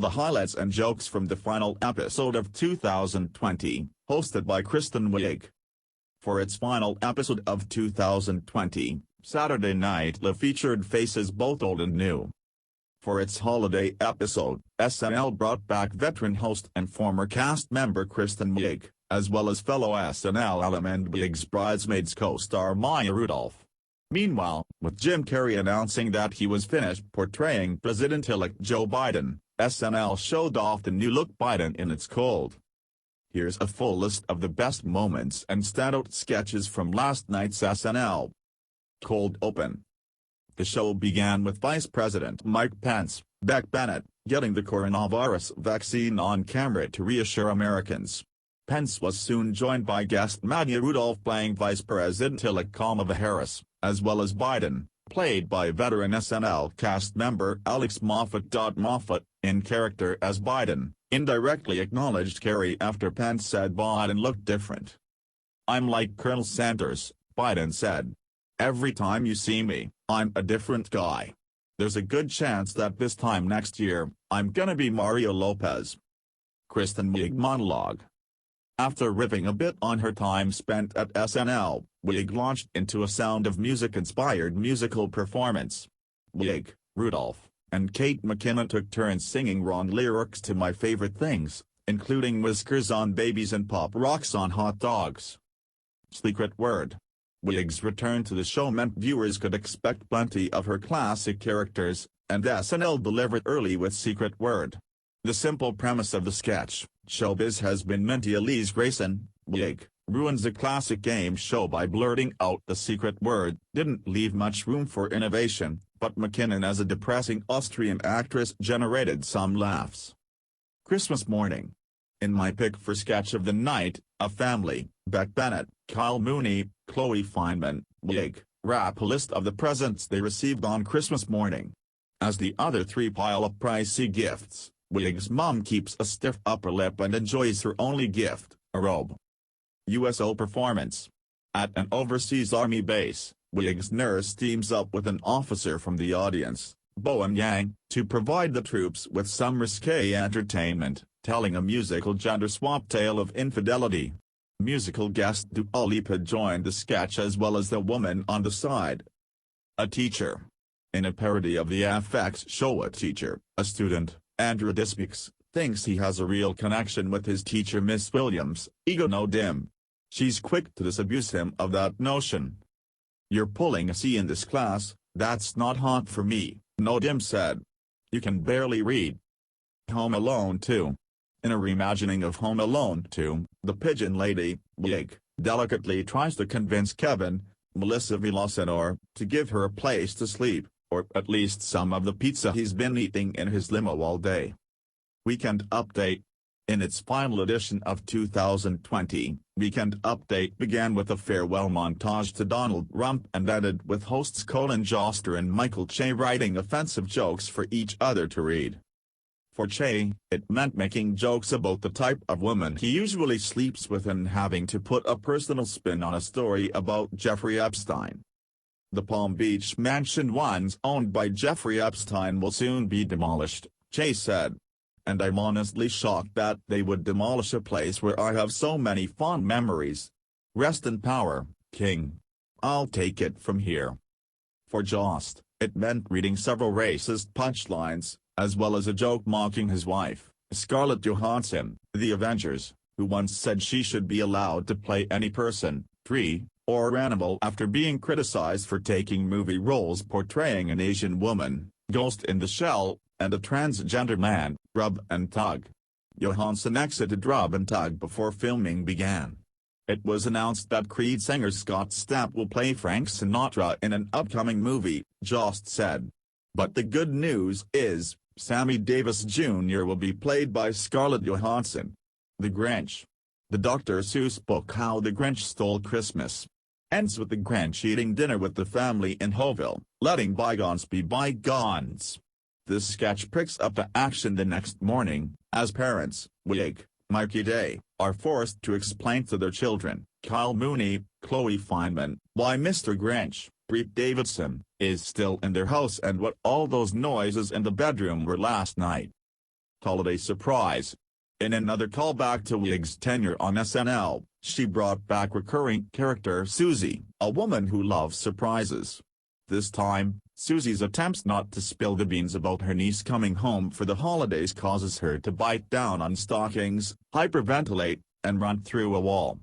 the highlights and jokes from the final episode of 2020, hosted by Kristen Wiig. For its final episode of 2020, Saturday Night Live featured faces both old and new. For its holiday episode, SNL brought back veteran host and former cast member Kristen Wiig, as well as fellow SNL alum and Wiig's Bridesmaids co-star Maya Rudolph. Meanwhile, with Jim Carrey announcing that he was finished portraying President-elect Joe Biden, SNL showed off the new look Biden in its cold. Here's a full list of the best moments and standout sketches from last night's SNL. Cold open. The show began with Vice President Mike Pence, Beck Bennett, getting the coronavirus vaccine on camera to reassure Americans. Pence was soon joined by guest Maya Rudolph playing Vice President-elect Kamala Harris, as well as Biden, played by veteran SNL cast member Alex Moffat. Moffat, in character as Biden, indirectly acknowledged Carrey after Pence said Biden looked different. "I'm like Colonel Sanders," Biden said. "Every time you see me, I'm a different guy. There's a good chance that this time next year, I'm gonna be Mario Lopez." Kristen Wiig monologue. After ripping a bit on her time spent at SNL, Wiig launched into a Sound of Music-inspired musical performance. Wiig, Rudolph, and Kate McKinnon took turns singing wrong lyrics to My Favorite Things, including Whiskers on Babies and Pop Rocks on Hot Dogs. Secret word. Wiig's return to the show meant viewers could expect plenty of her classic characters, and SNL delivered early with Secret Word. The simple premise of the sketch, "Showbiz has been Minty Elise Grayson, Wiig, ruins a classic game show by blurting out the secret word," didn't leave much room for innovation, but McKinnon as a depressing Austrian actress generated some laughs. Christmas morning. In my pick for sketch of the night, a family, Beck Bennett, Kyle Mooney, Chloe Fineman, Wiig, wrap a list of the presents they received on Christmas morning. As the other three pile up pricey gifts, Wiig's mom keeps a stiff upper lip and enjoys her only gift, a robe. USO performance. At an overseas army base, Wiig's nurse teams up with an officer from the audience, Bowen Yang, to provide the troops with some risque entertainment, telling a musical gender swap tale of infidelity. Musical guest Dua Lipa joined the sketch as well as the woman on the side. A teacher. In a parody of the FX show A Teacher, a student, Andrew Dispix, thinks he has a real connection with his teacher Miss Williams, ego no dim. She's quick to disabuse him of that notion. "You're pulling a C in this class, that's not hot for me," No Dim said. "You can barely read." Home Alone 2. In a reimagining of Home Alone 2, the pigeon lady, Wiig, delicately tries to convince Kevin, Melissa Villasenor, to give her a place to sleep, or at least some of the pizza he's been eating in his limo all day. Weekend Update. In its final edition of 2020, Weekend Update began with a farewell montage to Donald Trump and ended with hosts Colin Joster and Michael Che writing offensive jokes for each other to read. For Che, it meant making jokes about the type of woman he usually sleeps with and having to put a personal spin on a story about Jeffrey Epstein. The Palm Beach mansion once owned by Jeffrey Epstein will soon be demolished, Che said. "And I'm honestly shocked that they would demolish a place where I have so many fond memories. Rest in power, King. I'll take it from here." For Jost, it meant reading several racist punchlines, as well as a joke mocking his wife, Scarlett Johansson, the Avengers, who once said she should be allowed to play any person, tree, or animal after being criticized for taking movie roles portraying an Asian woman, Ghost in the Shell, and a transgender man, Rub and Tug. Johansson exited Rub and Tug before filming began. It was announced that Creed singer Scott Stapp will play Frank Sinatra in an upcoming movie, Jost said. But the good news is, Sammy Davis Jr. will be played by Scarlett Johansson. The Grinch. The Dr. Seuss book How the Grinch Stole Christmas ends with the Grinch eating dinner with the family in Hoville, letting bygones be bygones. This sketch picks up the action the next morning, as parents, Wiig, Mikey Day, are forced to explain to their children, Kyle Mooney, Chloe Fineman, why Mr. Grinch, Pete Davidson, is still in their house and what all those noises in the bedroom were last night. holiday surprise. In another callback to Wig's tenure on SNL, she brought back recurring character Susie, a woman who loves surprises. This time, Susie's attempts not to spill the beans about her niece coming home for the holidays causes her to bite down on stockings, hyperventilate, and run through a wall.